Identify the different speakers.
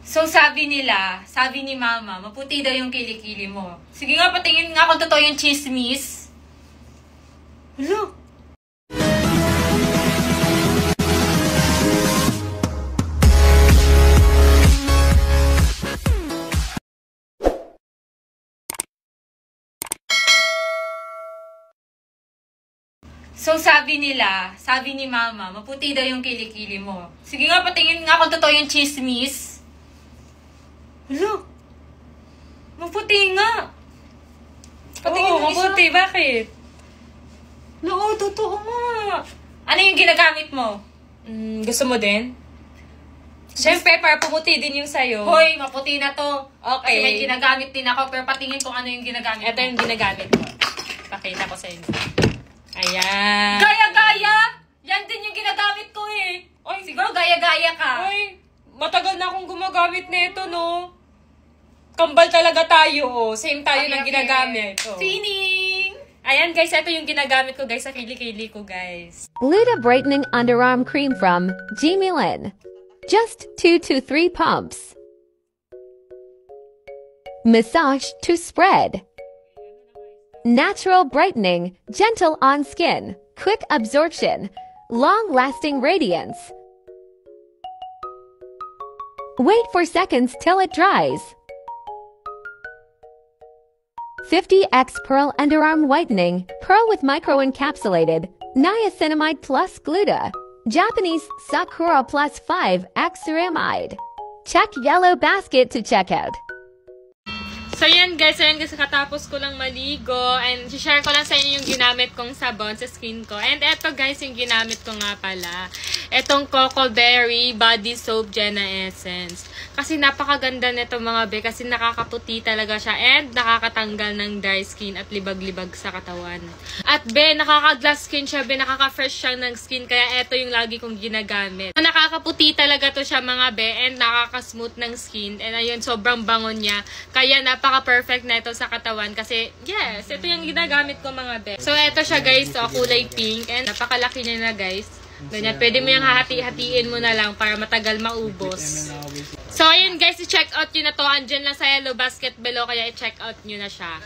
Speaker 1: So sabi ni mama, maputi daw yung kilikili mo. Sige nga, patingin nga kung totoo yung chismis. Hello? So sabi ni mama, maputi daw yung kilikili mo. Sige nga, patingin nga kung totoo yung chismis. Hello? Maputi nga. Patingin mo maputi. Isa. Bakit? Oo, totoo nga. Ano yung ginagamit mo?
Speaker 2: Gusto mo din? Siyempre, para pumuti din yung sayo.
Speaker 1: Hoy, maputi na to.
Speaker 2: Okay.
Speaker 1: Kasi may ginagamit din ako, pero patingin kung ano yung ginagamit
Speaker 2: Ito yung ginagamit ko. Pakita ko sa inyo. Ayan.
Speaker 1: Gaya-gaya! Yan din yung ginagamit ko eh. Oy, siguro gaya-gaya ka.
Speaker 2: Oy, matagal na akong gumagamit nito, no? Kambal talaga tayo, oh. Same tayo ng ginagamit. Oh.
Speaker 1: Sining!
Speaker 2: Ayan, guys. Ito yung ginagamit ko, guys, sa kili-kili ko, guys.
Speaker 3: Gluta Brightening Underarm Cream from Jimilin. Just 2 to 3 pumps. Massage to spread. Natural brightening, gentle on skin, quick absorption, long-lasting radiance. Wait for seconds till it dries. 50x Pearl Underarm Whitening, Pearl with microencapsulated, niacinamide plus gluta, Japanese Sakura plus 5x ceramide. Check yellow basket to check out.
Speaker 2: So, yan guys, katapos ko lang maligo and share ko lang sa inyo yung ginamit kong sabon sa skin ko. And eto guys, yung ginamit ko nga pala. Etong Coco Berry Body Soap Jenna Essence. Kasi napakaganda nito mga be, kasi nakakaputi talaga siya and nakakatanggal ng dry skin at libag-libag sa katawan. At be, nakaka-glass skin siya, be, nakaka-fresh siya ng skin, kaya eto yung lagi kong ginagamit. Nakakaputi talaga to siya mga be and nakaka-smooth ng skin. And ayun, sobrang bango niya. Kaya napaka-perfect na ito sa katawan kasi, yes, ito yung ginagamit ko mga be. So, ito siya guys, so, kulay pink and napakalaki niya na guys. Ganyan, pwede mo yung hati-hatiin mo na lang para matagal maubos. So, ayun guys, i-check out nyo na to. Andyan lang sa yellow basket below, kaya i-check out nyo na siya.